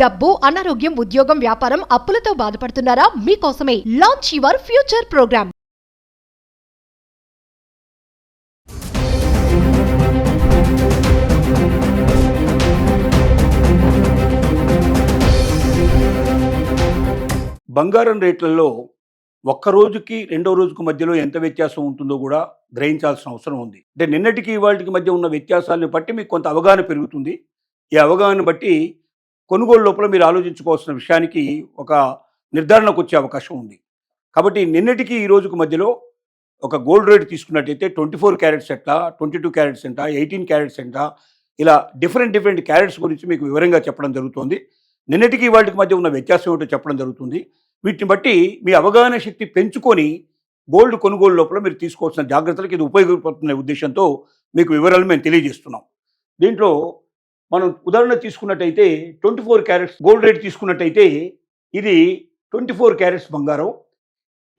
డబ్బు, అనారోగ్యం, ఉద్యోగం, వ్యాపారం, అప్పులతో బాధపడుతున్నారా? మీకోసమే లాంచ్ యువర్ ఫ్యూచర్ ప్రోగ్రామ్. బంగారం రేట్లలో ఒక్క రోజుకి రెండో రోజుకు మధ్యలో ఎంత వ్యత్యాసం ఉంటుందో కూడా గ్రహించాల్సిన అవసరం ఉంది. అంటే నిన్నటికి ఇవాళకి మధ్య ఉన్న వ్యత్యాసాలను బట్టి మీకు కొంత అవగాహన పెరుగుతుంది. ఈ అవగాహన బట్టి కొనుగోలు లోపల మీరు ఆలోచించుకోవాల్సిన విషయానికి ఒక నిర్ధారణకు వచ్చే అవకాశం ఉంది. కాబట్టి నిన్నటికి ఈ రోజుకు మధ్యలో ఒక గోల్డ్ రేట్ తీసుకున్నట్టయితే 24 క్యారెట్స్ ఎంత, 22 క్యారెట్స్ ఎంత, 18 క్యారెట్స్ ఎంత, ఇలా డిఫరెంట్ క్యారెట్స్ గురించి మీకు వివరంగా చెప్పడం జరుగుతుంది. నిన్నటికి వాటికి మధ్య ఉన్న వ్యత్యాసం ఏమిటో చెప్పడం జరుగుతుంది. వీటిని బట్టి మీ అవగాహన శక్తి పెంచుకొని గోల్డ్ కొనుగోలు లోపల మీరు తీసుకోవాల్సిన జాగ్రత్తలకు ఇది ఉపయోగపడుతున్న ఉద్దేశంతో మీకు వివరాలు మేము తెలియజేస్తున్నాం. దీంట్లో మనం ఉదాహరణ తీసుకున్నట్టయితే 24 క్యారెట్స్ గోల్డ్ రేట్ తీసుకున్నట్టయితే ఇది 24 క్యారెట్స్ బంగారం.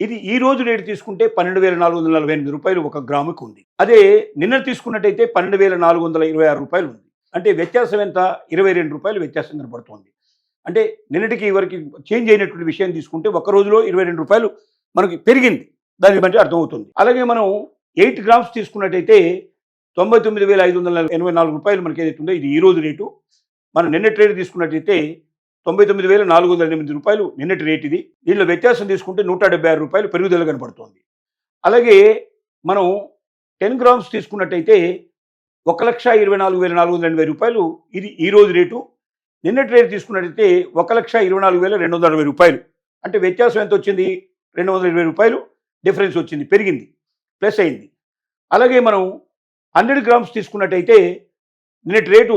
ఇది ఈ రోజు రేటు తీసుకుంటే 12,448 రూపాయలు ఒక గ్రాముకి ఉంది. అదే నిన్న తీసుకున్నట్టయితే 12,426 రూపాయలు ఉంది. అంటే వ్యత్యాసం ఎంత? 22 రూపాయలు వ్యత్యాసం కనబడుతుంది. అంటే నిన్నటికి వరకు చేంజ్ అయినటువంటి విషయం తీసుకుంటే ఒక రోజులో 22 రూపాయలు మనకి పెరిగింది. దాన్ని బట్టి అర్థమవుతుంది. అలాగే మనం 8 గ్రామ్స్ తీసుకున్నట్టయితే 99,584 రూపాయలు మనకి ఏదైతే ఉందో ఇది ఈ రోజు రేటు. మనం నిన్నటి రేటు తీసుకున్నట్టయితే 99,408 రూపాయలు నిన్నటి రేట్ ఇది. దీనిలో వ్యత్యాసం తీసుకుంటే 176 రూపాయలు పెరుగుదల కనబడుతుంది. అలాగే మనం 10 గ్రామ్స్ తీసుకున్నట్టయితే 1,24,480 రూపాయలు ఇది ఈ రోజు రేటు. నిన్నటి రేటు తీసుకున్నట్టయితే 1,24,260 రూపాయలు. అంటే వ్యత్యాసం ఎంత వచ్చింది? 220 రూపాయలు డిఫరెన్స్ వచ్చింది, పెరిగింది, ప్లస్ అయింది. అలాగే మనం 100 గ్రామ్స్ తీసుకున్నట్టయితే నిన్నటి రేటు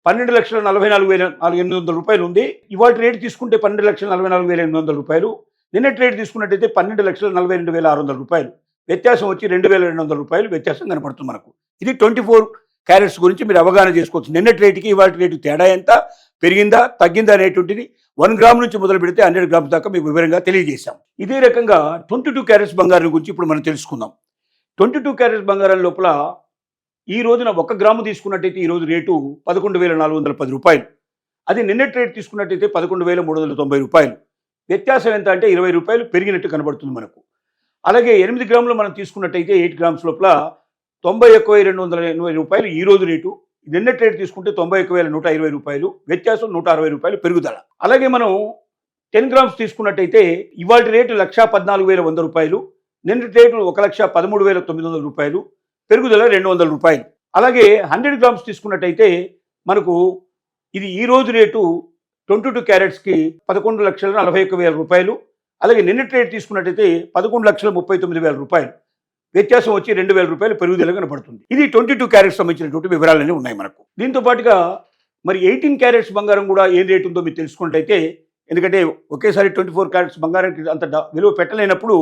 12,44,800 రూపాయలు ఉంది. ఇవాళ రేటు తీసుకుంటే 12,44,800 రూపాయలు. నిన్నటి రేటు తీసుకున్నట్టయితే 12,42,600 రూపాయలు. వ్యత్యాసం వచ్చి 2,200 రూపాయలు వ్యత్యాసం కనపడుతుంది మనకు. ఇది 24 క్యారెట్స్ గురించి మీరు అవగాహన చేసుకోవచ్చు. నిన్నటి రేటుకి ఇవాళ రేటు తేడా ఎంత, పెరిగిందా తగ్గిందా అనేటువంటిది 1 గ్రామ్ నుంచి మొదలు పెడితే 100 గ్రామ్స్ దాకా మీకు వివరంగా తెలియజేశాం. ఇదే రకంగా 22 క్యారెట్స్ బంగారం గురించి ఇప్పుడు మనం తెలుసుకుందాం. 22 క్యారెట్స్ బంగారం లోపల ఈ రోజున 1 గ్రాము తీసుకున్నట్టయితే ఈ రోజు రేటు 11,410 రూపాయలు. అది నిన్నటి రేటు తీసుకున్నట్టయితే 11,390 రూపాయలు. వ్యత్యాసం ఎంత అంటే 20 రూపాయలు పెరిగినట్టు కనబడుతుంది మనకు. అలాగే 8 గ్రాములు మనం తీసుకున్నట్టయితే 8 గ్రామ్స్ లోపల 91,280 రూపాయలు ఈ రోజు రేటు. నిన్నటి రేటు తీసుకుంటే 91,120 రూపాయలు. వ్యత్యాసం 160 రూపాయలు పెరుగుదల. అలాగే మనం 10 గ్రామ్స్ తీసుకున్నట్టయితే ఇవాళ రేటు 1,14,100 రూపాయలు. నిన్నటి రేటు 1,13,900 రూపాయలు. పెరుగుదల 200 రూపాయలు. అలాగే 100 గ్రామ్స్ తీసుకున్నట్టయితే మనకు ఇది ఈ రోజు రేటు 22 క్యారెట్స్కి 11,41,000 రూపాయలు. అలాగే నిన్నటి రేటు తీసుకున్నట్టయితే 11,39,000 రూపాయలు. వ్యత్యాసం వచ్చి 2,000 రూపాయలు పెరుగుదల కనబడుతుంది. ఇది 22 క్యారెట్స్ సంబంధించినటువంటి వివరాలన్నీ ఉన్నాయి మనకు. దీంతో పాటుగా మరి 18 క్యారెట్స్ బంగారం కూడా ఏం రేటు ఉందో మీరు తెలుసుకున్నట్టయితే, ఎందుకంటే ఒకేసారి 24 క్యారెట్స్ బంగారానికి అంత విలువ పెట్టలేనప్పుడు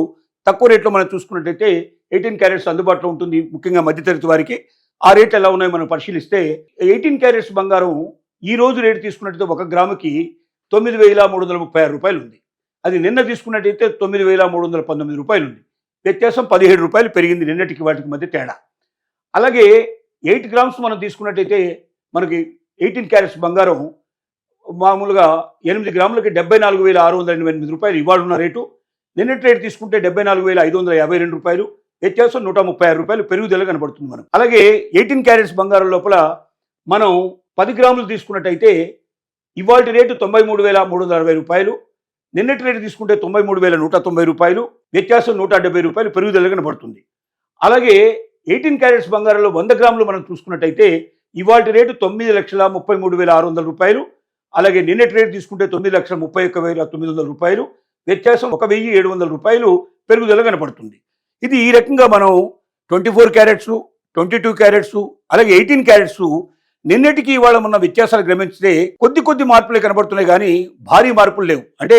తక్కువ రేట్లో మనం చూసుకున్నట్టయితే 18 క్యారెట్స్ అందుబాటులో ఉంటుంది, ముఖ్యంగా మధ్యతరగతి వారికి. ఆ రేట్ ఎలా ఉన్నాయో మనం పరిశీలిస్తే 18 క్యారెట్స్ బంగారం ఈ రోజు రేటు తీసుకున్నట్టయితే 1 గ్రాముకి 9,336 రూపాయలు ఉంది. అది నిన్న తీసుకున్నట్టయితే 9,319 రూపాయలు ఉంది. వ్యత్యాసం 17 రూపాయలు పెరిగింది నిన్నటికి వాటికి మధ్య తేడా. అలాగే 8 గ్రామ్స్ మనం తీసుకున్నట్టయితే మనకి 18 క్యారెట్స్ బంగారం మామూలుగా 8 గ్రాములకి 74,688 రూపాయలు ఇవాళ ఉన్న రేటు. నిన్నటి రేటు తీసుకుంటే 74,552 రూపాయలు. వ్యత్యాసం 136 రూపాయలు పెరుగుదల కనబడుతుంది మనం. అలాగే 18 క్యారెట్స్ బంగారం లోపల మనం 10 గ్రాములు తీసుకున్నట్టయితే ఇవాళ రేటు 93,360 రూపాయలు. నిన్నటి రేటు తీసుకుంటే 93,190 రూపాయలు. వ్యత్యాసం 170 రూపాయలు పెరుగుదల కనబడుతుంది. అలాగే 18 క్యారెట్స్ బంగారంలో 100 గ్రాములు మనం చూసుకున్నట్టయితే ఇవాళ రేటు 9,33,600 రూపాయలు. అలాగే నిన్నటి రేటు తీసుకుంటే 9,31,900 రూపాయలు. వ్యత్యాసం 1,700 రూపాయలు పెరుగుదల కనపడుతుంది. ఇది ఈ రకంగా మనం 24 క్యారెట్స్, 22 క్యారెట్స్, అలాగే 18 క్యారెట్స్ నిన్నటికి ఇవాళ ఉన్న వ్యత్యాసాలు గమనిస్తే కొద్ది మార్పులే కనబడుతున్నాయి, కానీ భారీ మార్పులు లేవు. అంటే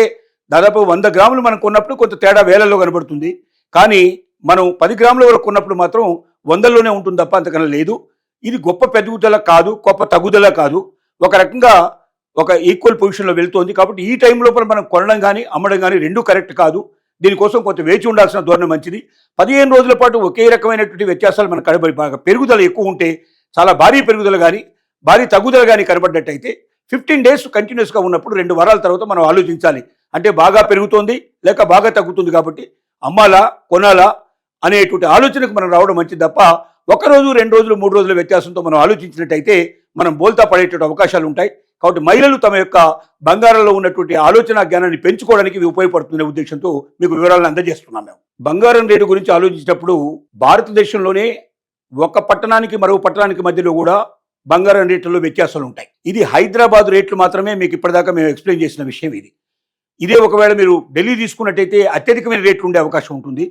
దాదాపు 100 గ్రాములు మనం కొన్నప్పుడు కొంత తేడా వేలల్లో కనబడుతుంది, కానీ మనం 10 గ్రాముల వరకు కొన్నప్పుడు మాత్రం 100లోనే ఉంటుంది తప్ప అంతకన్నా లేదు. ఇది గొప్ప పెరుగుదల కాదు, గొప్ప తగ్గుదల కాదు, ఒక రకంగా ఒక ఈక్వల్ పొజిషన్లో వెళ్తోంది. కాబట్టి ఈ టైం లోపల మనం కొనడం కానీ అమ్మడం కానీ రెండూ కరెక్ట్ కాదు. దీనికోసం కొంత వేచి ఉండాల్సిన ధోరణి మంచిది. 15 రోజుల పాటు ఒకే రకమైనటువంటి వ్యత్యాసాలు మన కనబడి బాగా పెరుగుదల ఎక్కువ ఉంటే, చాలా భారీ పెరుగుదల కానీ భారీ తగ్గుదల కానీ కనబడ్డట్టయితే 15 డేస్ కంటిన్యూస్గా ఉన్నప్పుడు 2 వారాల తర్వాత మనం ఆలోచించాలి. అంటే బాగా పెరుగుతోంది లేక బాగా తగ్గుతుంది, కాబట్టి అమ్మాలా కొనాలా అనేటువంటి ఆలోచనకు మనం రావడం మంచిది తప్ప 1 రోజు 2 రోజులు 3 రోజుల వ్యత్యాసంతో మనం ఆలోచించినట్టయితే మనం బోల్తా పడేటువంటి అవకాశాలు ఉంటాయి. కాబట్టి మహిళలు తమ యొక్క బంగారంలో ఉన్నటువంటి ఆలోచన జ్ఞానాన్ని పెంచుకోవడానికి ఇవి ఉపయోగపడుతున్న ఉద్దేశంతో మీకు వివరాలను అందజేస్తున్నాం. మేము బంగారం రేటు గురించి ఆలోచించినప్పుడు భారతదేశంలోనే ఒక పట్టణానికి మరో పట్టణానికి మధ్యలో కూడా బంగారం రేట్లలో వ్యత్యాసాలు ఉంటాయి. ఇది హైదరాబాద్ రేట్లు మాత్రమే మీకు ఇప్పటిదాకా మేము ఎక్స్ప్లెయిన్ చేసిన విషయం ఇది. ఇదే ఒకవేళ మీరు ఢిల్లీ తీసుకున్నట్టయితే అత్యధికమైన రేట్లు ఉండే అవకాశం ఉంటుంది.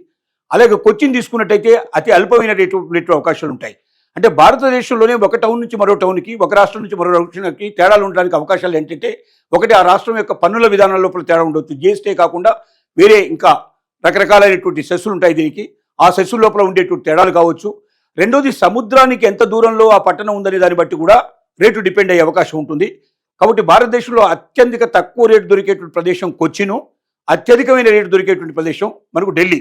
అలాగే కొచ్చిన్ తీసుకున్నట్టయితే అతి అల్పమైన రేట్లు అవకాశాలు ఉంటాయి. అంటే భారతదేశంలోనే ఒక టౌన్ నుంచి మరో టౌన్కి, ఒక రాష్ట్రం నుంచి మరో రాష్ట్రానికి తేడాలు ఉండడానికి అవకాశాలు ఏంటంటే, ఒకటి ఆ రాష్ట్రం యొక్క పన్నుల విధానాల లోపల తేడా ఉండొచ్చు. జీఎస్టీ కాకుండా వేరే ఇంకా రకరకాలైనటువంటి సెస్సులు ఉంటాయి దీనికి. ఆ సెస్సుల లోపల ఉండేటువంటి తేడాలు కావచ్చు. రెండోది, సముద్రానికి ఎంత దూరంలో ఆ పట్టణం ఉందనే దాన్ని బట్టి కూడా రేటు డిపెండ్ అయ్యే అవకాశం ఉంటుంది. కాబట్టి భారతదేశంలో అత్యధిక తక్కువ రేటు దొరికేటువంటి ప్రదేశం కొచ్చిను, అత్యధికమైన రేటు దొరికేటువంటి ప్రదేశం మనకు ఢిల్లీ.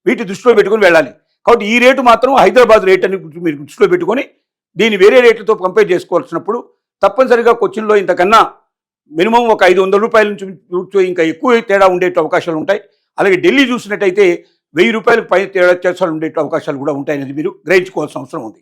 వీటి దృష్టిలో పెట్టుకుని వెళ్ళాలి. కాబట్టి ఈ రేటు మాత్రం హైదరాబాద్ రేట్ అని మీరు దృష్టిలో పెట్టుకొని దీన్ని వేరే రేట్లతో కంపేర్ చేసుకోవాల్సినప్పుడు తప్పనిసరిగా కొచ్చిన్లో ఇంతకన్నా మినిమం ఒక 500 రూపాయల నుంచి ఇంకా ఎక్కువ తేడా ఉండే అవకాశాలు ఉంటాయి. అలాగే ఢిల్లీ చూసినట్టయితే 1000 రూపాయలకు పైన తేడా చేసాలు ఉండే అవకాశాలు కూడా ఉంటాయనేది మీరు గ్రహించుకోవాల్సిన అవసరం ఉంది.